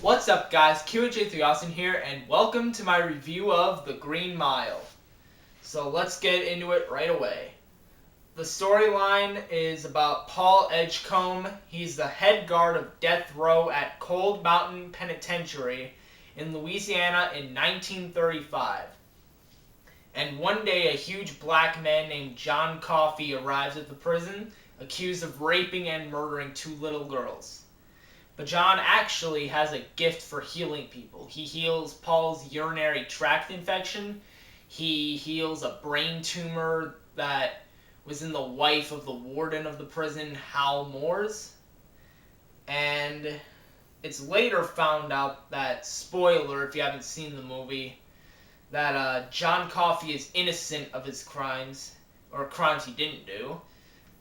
What's up guys, QJ3Austin here, and welcome to my review of The Green Mile. So let's get into it right away. The storyline is about Paul Edgecombe. He's the head guard of death row at Cold Mountain Penitentiary in Louisiana in 1935. And one day a huge black man named John Coffey arrives at the prison, accused of raping and murdering two little girls. But John actually has a gift for healing people. He heals Paul's urinary tract infection. He heals a brain tumor that was in the wife of the warden of the prison, Hal Moores. And it's later found out that, spoiler if you haven't seen the movie, that John Coffey is innocent of his crimes, or crimes he didn't do.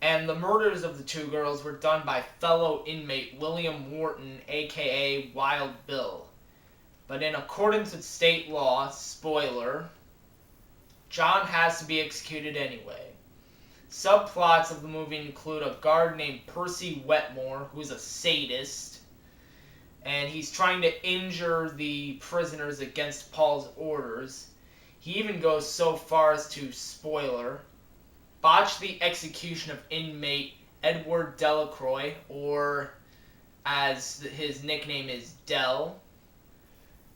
And the murders of the two girls were done by fellow inmate William Wharton, aka Wild Bill. But in accordance with state law, spoiler, John has to be executed anyway. Subplots of the movie include a guard named Percy Wetmore, who's a sadist, and he's trying to injure the prisoners against Paul's orders. He even goes so far as to, spoiler, botch the execution of inmate Edward Delacroix, or as his nickname is, Del.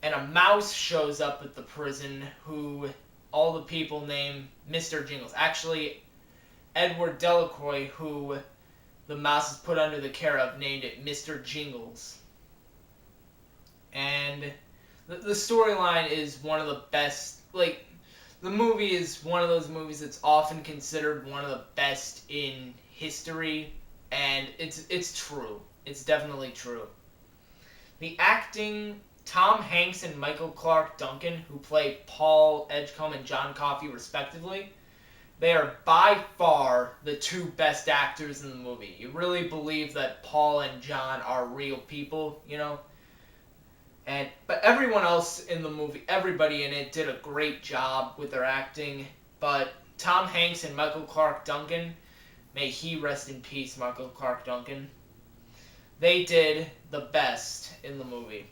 And a mouse shows up at the prison who all the people name Mr. Jingles. Actually, Edward Delacroix, who the mouse is put under the care of, named it Mr. Jingles. And the storyline is one of the best, the movie is one of those movies that's often considered one of the best in history, and it's true. It's definitely true. The acting, Tom Hanks and Michael Clarke Duncan, who play Paul Edgecombe and John Coffey respectively, they are by far the two best actors in the movie. You really believe that Paul and John are real people, you know? But everyone else in the movie, everybody in it, did a great job with their acting. But Tom Hanks and Michael Clarke Duncan, may he rest in peace, Michael Clarke Duncan, they did the best in the movie.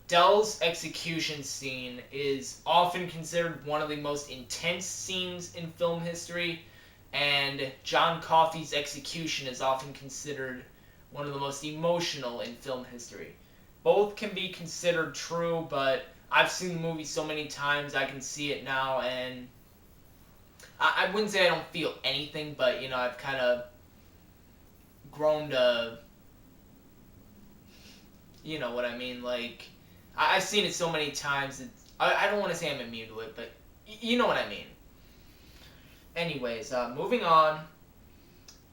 Del's execution scene is often considered one of the most intense scenes in film history, and John Coffey's execution is often considered one of the most emotional in film history. Both can be considered true, but I've seen the movie so many times I can see it now, and I wouldn't say I don't feel anything, but, you know, I've kind of grown to, you know what I mean, I've seen it so many times, I don't want to say I'm immune to it, but you know what I mean. Anyways, moving on,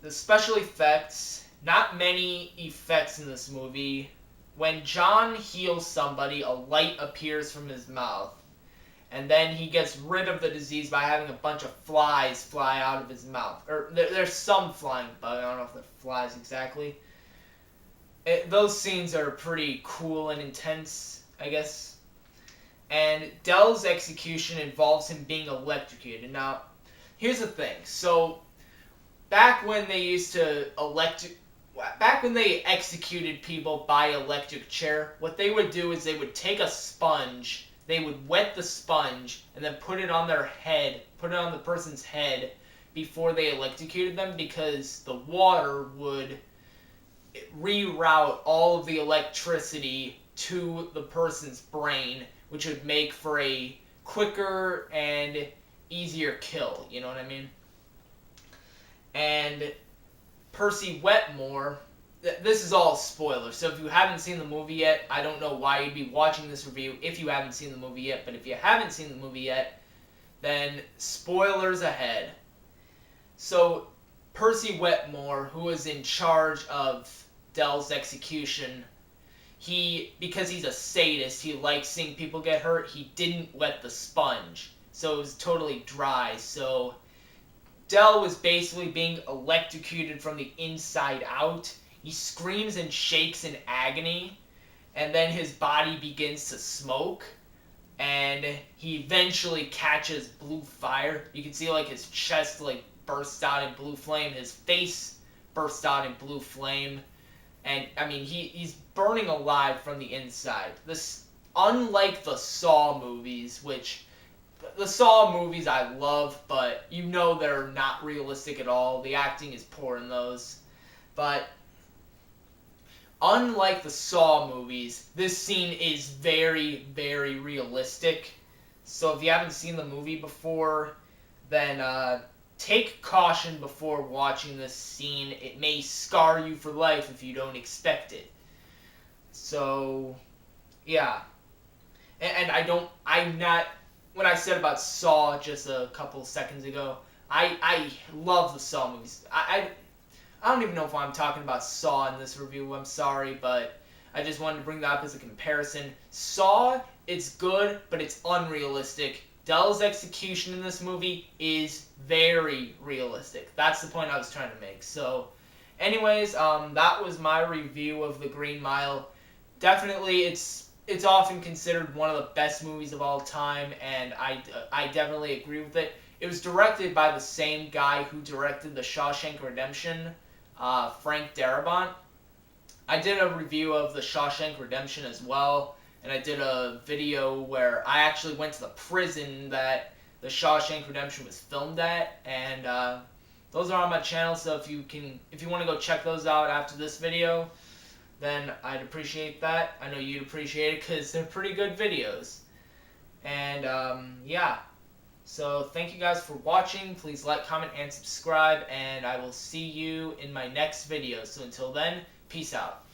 the special effects, not many effects in this movie. When John heals somebody, a light appears from his mouth. And then he gets rid of the disease by having a bunch of flies fly out of his mouth. Or there's some flying, but I don't know if they're flies exactly. Those scenes are pretty cool and intense, I guess. And Del's execution involves him being electrocuted. Now, here's the thing. So, back when they used to back when they executed people by electric chair, what they would do is they would take a sponge, they would wet the sponge, and then put it on their head, put it on the person's head before they electrocuted them, because the water would reroute all of the electricity to the person's brain, which would make for a quicker and easier kill, you know what I mean? And Percy Wetmore, this is all spoilers, so if you haven't seen the movie yet, I don't know why you'd be watching this review if you haven't seen the movie yet, but if you haven't seen the movie yet, then spoilers ahead. So, Percy Wetmore, who was in charge of Del's execution, because he's a sadist, he likes seeing people get hurt, he didn't wet the sponge, so it was totally dry, so Del was basically being electrocuted from the inside out. He screams and shakes in agony, and then his body begins to smoke, and he eventually catches blue fire. You can see his chest bursts out in blue flame, his face bursts out in blue flame, and I mean he's burning alive from the inside. This, unlike the Saw movies, which the Saw movies I love, but you know they're not realistic at all. The acting is poor in those. But unlike the Saw movies, this scene is very, very realistic. So if you haven't seen the movie before, then take caution before watching this scene. It may scar you for life if you don't expect it. So, yeah. And I'm not, when I said about Saw just a couple seconds ago, I love the Saw movies. I don't even know if I'm talking about Saw in this review, I'm sorry, but I just wanted to bring that up as a comparison. Saw, it's good, but it's unrealistic. Dell's execution in this movie is very realistic. That's the point I was trying to make. So, anyways, that was my review of The Green Mile. Definitely, it's often considered one of the best movies of all time, and I definitely agree with it. It was directed by the same guy who directed The Shawshank Redemption, Frank Darabont. I did a review of The Shawshank Redemption as well, and I did a video where I actually went to the prison that The Shawshank Redemption was filmed at, and those are on my channel, so if you want to go check those out after this video, then I'd appreciate that. I know you'd appreciate it because they're pretty good videos. And yeah, so thank you guys for watching. Please like, comment, and subscribe, and I will see you in my next video. So until then, peace out.